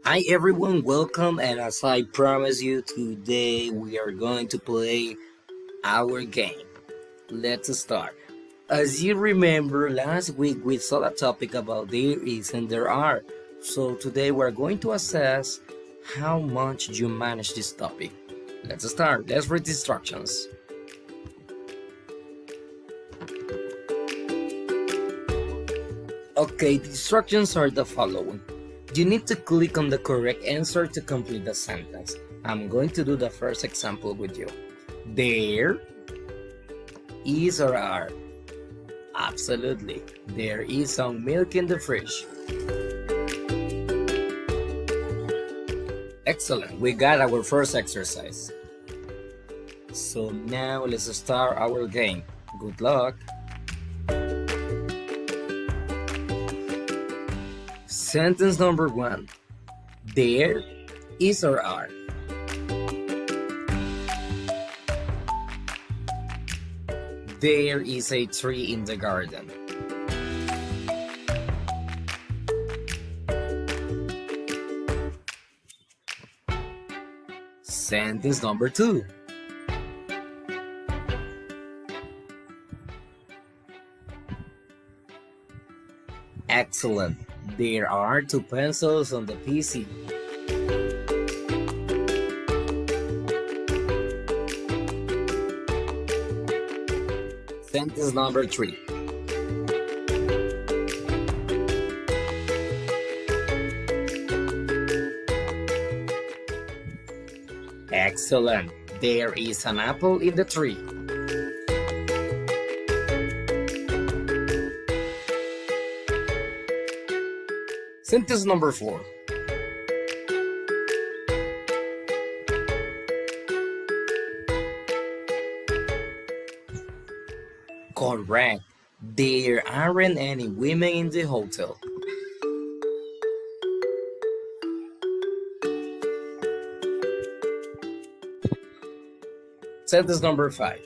Hi everyone, welcome, and as I promised you, today we are going to play our game. Let's start. As you remember, last week we saw a topic about there is and there are. So today we're going to assess how much you manage this topic. Let's start. Let's read the instructions. Okay, the instructions are the following. You need to click on the correct answer to complete the sentence. I'm going to do the first example with you. There is or are. Absolutely. There is some milk in the fridge. Excellent. We got our first exercise. So now let's start our game. Good luck. Sentence number 1. There is or are. There is a tree in the garden. Sentence number 2. Excellent. There are 2 pencils on the PC. Sentence number 3. Excellent. There is an apple in the tree. Sentence number 4. Correct. There aren't any women in the hotel. Sentence number 5.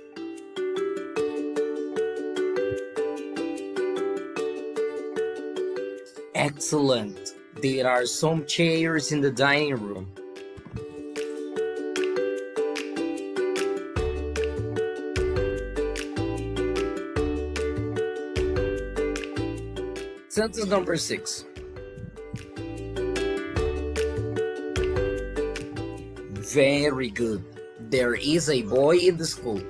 Excellent. There are some chairs in the dining room. Sentence number 6. Very good. There is a boy in the school.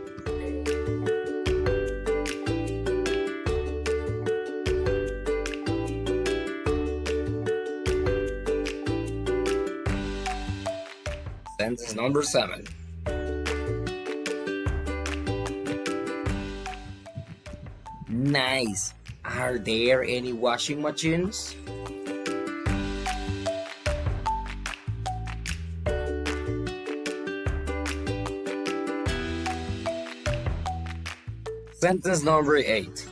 Sentence number 7. Nice. Are there any washing machines? Sentence number 8.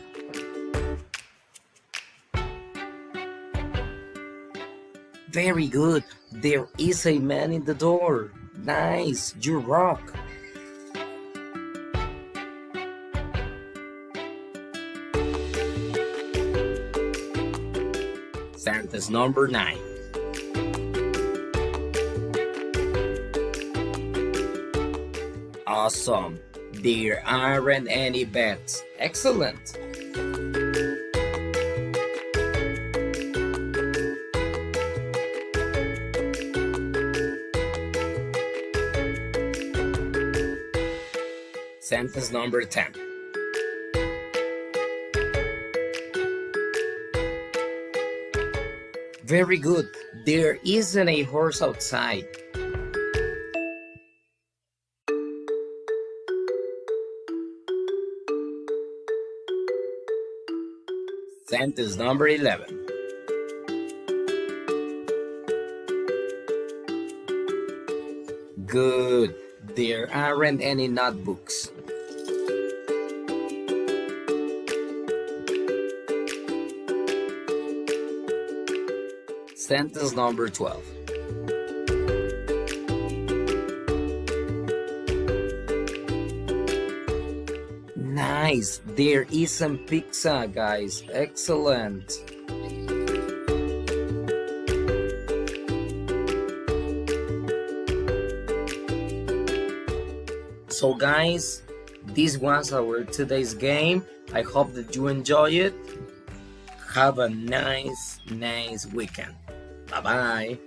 Very good. There is a man in the door. Nice. You rock. Sentence number 9. Awesome. There aren't any beds. Excellent. Sentence number 10. Very good. There isn't a horse outside. Sentence number 11. Good. There aren't any notebooks. Sentence number 12. Nice. There is some pizza, guys. Excellent. So guys, this was our today's game. I hope that you enjoy it. Have a nice weekend. Bye bye.